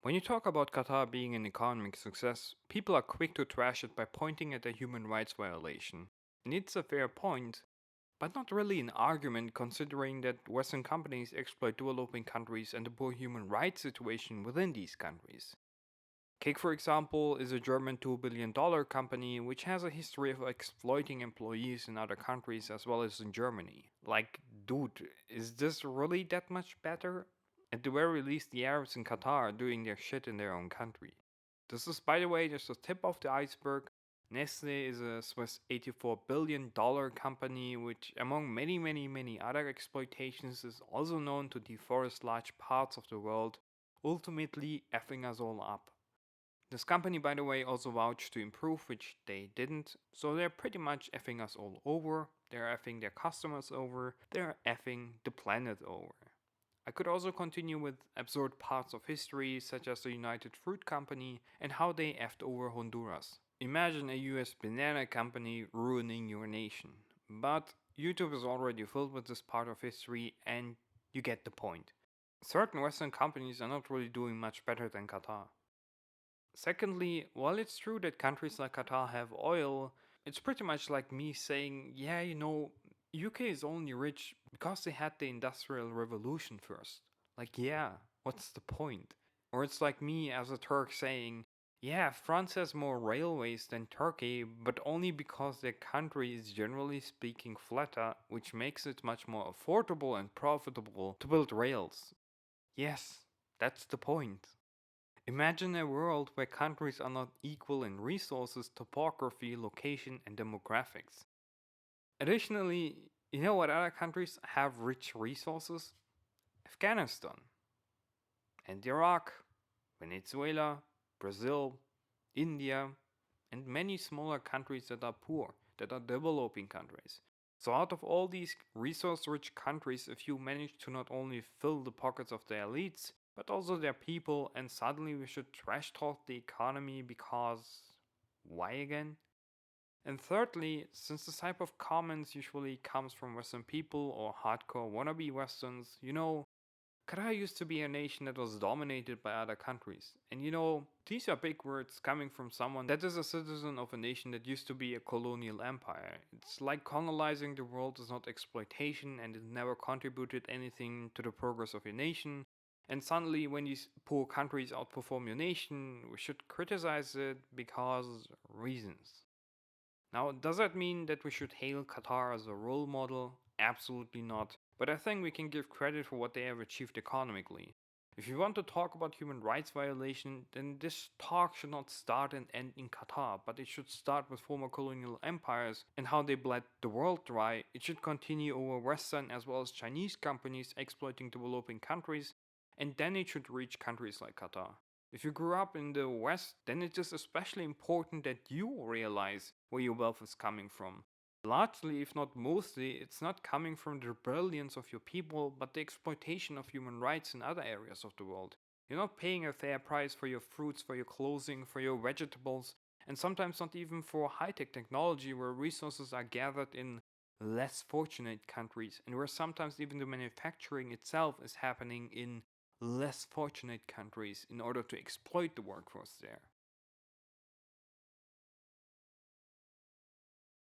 When you talk about Qatar being an economic success, people are quick to trash it by pointing at a human rights violation. And it's a fair point, but not really an argument considering that Western companies exploit developing countries and the poor human rights situation within these countries. Cake, for example, is a German $2 billion company which has a history of exploiting employees in other countries as well as in Germany. Like, dude, is this really that much better? At the very least, the Arabs in Qatar are doing their shit in their own country. This is, by the way, just the tip of the iceberg. Nestle is a Swiss $84 billion company which, among many other exploitations, is also known to deforest large parts of the world, ultimately effing us all up. This company, by the way, also vouched to improve, which they didn't, so they're pretty much effing us all over, they're effing their customers over, they're effing the planet over. I could also continue with absurd parts of history, such as the United Fruit Company and how they effed over Honduras. Imagine a US banana company ruining your nation. But YouTube is already filled with this part of history, and you get the point. Certain Western companies are not really doing much better than Qatar. Secondly, while it's true that countries like Qatar have oil, it's pretty much like me saying, yeah, UK is only rich because they had the Industrial Revolution first. Like, yeah, what's the point? Or it's like me as a Turk saying, yeah, France has more railways than Turkey, but only because their country is generally speaking flatter, which makes it much more affordable and profitable to build rails. Yes, that's the point. Imagine a world where countries are not equal in resources, topography, location, and demographics. Additionally, you know what other countries have rich resources? Afghanistan, and Iraq, Venezuela, Brazil, India, and many smaller countries that are poor, that are developing countries. So, out of all these resource rich countries, a few manage to not only fill the pockets of their elites, but also their people, and suddenly we should trash talk the economy because. Why again? And thirdly, since this type of comments usually comes from Western people or hardcore wannabe Westerns, Qatar used to be a nation that was dominated by other countries. And these are big words coming from someone that is a citizen of a nation that used to be a colonial empire. It's like colonizing the world is not exploitation and it never contributed anything to the progress of your nation. And suddenly, when these poor countries outperform your nation, we should criticize it because reasons. Now, does that mean that we should hail Qatar as a role model? Absolutely not. But I think we can give credit for what they have achieved economically. If you want to talk about human rights violation, then this talk should not start and end in Qatar, but it should start with former colonial empires and how they bled the world dry. It should continue over Western as well as Chinese companies exploiting developing countries, and then it should reach countries like Qatar. If you grew up in the West, then it is especially important that you realize where your wealth is coming from. Largely, if not mostly, it's not coming from the brilliance of your people, but the exploitation of human rights in other areas of the world. You're not paying a fair price for your fruits, for your clothing, for your vegetables, and sometimes not even for high tech technology where resources are gathered in less fortunate countries, and where sometimes even the manufacturing itself is happening in less fortunate countries in order to exploit the workforce there.